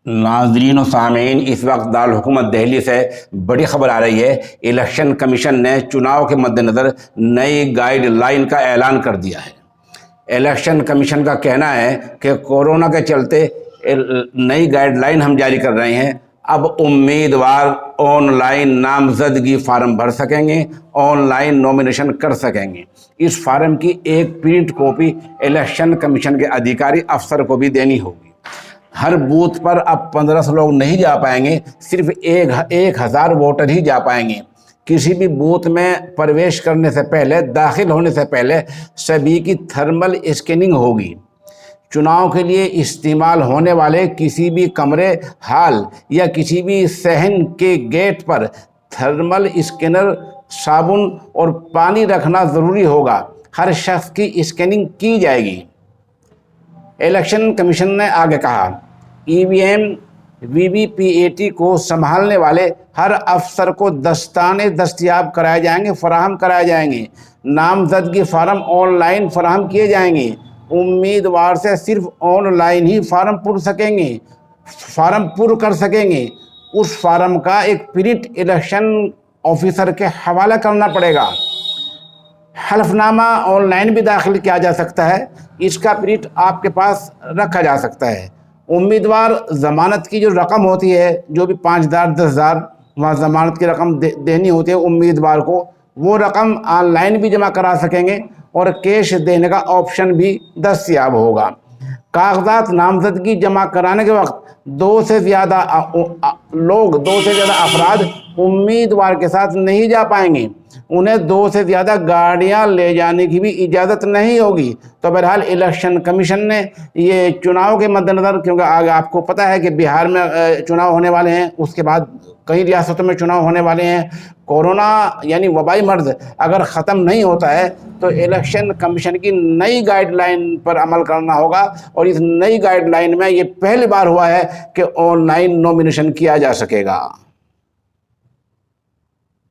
नाज़रीन और सामीन, इस वक्त दारुल हुकूमत दिल्ली से बड़ी खबर आ रही है। इलेक्शन कमीशन ने चुनाव के मद्देनज़र नई गाइडलाइन का ऐलान कर दिया है। इलेक्शन कमीशन का कहना है कि कोरोना के चलते नई गाइडलाइन हम जारी कर रहे हैं। अब उम्मीदवार ऑनलाइन नामजदगी फार्म भर सकेंगे, ऑनलाइन नॉमिनेशन कर सकेंगे। इस फार्म की एक प्रिंट कॉपी इलेक्शन कमीशन के अधिकारी अफसर को भी देनी होगी। हर बूथ पर अब 1500 लोग नहीं जा पाएंगे, सिर्फ 1000 वोटर ही जा पाएंगे। किसी भी बूथ में प्रवेश करने से पहले, दाखिल होने से पहले सभी की थर्मल स्कैनिंग होगी। चुनाव के लिए इस्तेमाल होने वाले किसी भी कमरे, हॉल या किसी भी सहन के गेट पर थर्मल स्कैनर, साबुन और पानी रखना ज़रूरी होगा। हर शख्स की स्कैनिंग की जाएगी। इलेक्शन कमीशन ने आगे कहा, ईवीएम वीवीपीएटी को संभालने वाले हर अफसर को दस्ताने दस्तयाब कराए जाएंगे, फराहम कराए जाएंगे। नामजदगी फार्म ऑनलाइन फराहम किए जाएंगे। उम्मीदवार से सिर्फ ऑनलाइन ही फार्म पुर कर सकेंगे। उस फार्म का एक प्रिंट इलेक्शन ऑफिसर के हवाला करना पड़ेगा। हल्फनामा ऑनलाइन भी दाखिल किया जा सकता है, इसका प्रिंट आपके पास रखा जा सकता है। उम्मीदवार ज़मानत की जो रकम होती है, जो भी 5000 10,000 वहाँ ज़मानत की रकम देनी होती है उम्मीदवार को, वो रकम ऑनलाइन भी जमा करा सकेंगे और कैश देने का ऑप्शन भी दस्तयाब होगा। कागजात नामजदगी जमा कराने के वक्त 2 से ज़्यादा अफराद उम्मीदवार के साथ नहीं जा पाएंगे। उन्हें 2 से ज़्यादा गाड़ियां ले जाने की भी इजाज़त नहीं होगी। तो बहरहाल इलेक्शन कमीशन ने ये चुनाव के मद्देनज़र, क्योंकि आगे आपको पता है कि बिहार में चुनाव होने वाले हैं, उसके बाद कई रियासतों में चुनाव होने वाले हैं। कोरोना यानी वबाई मर्ज़ अगर ख़त्म नहीं होता है तो इलेक्शन कमीशन की नई गाइडलाइन पर अमल करना होगा। और इस नई गाइडलाइन में ये पहली बार हुआ है कि ऑनलाइन नॉमिनेशन किया जा सकेगा।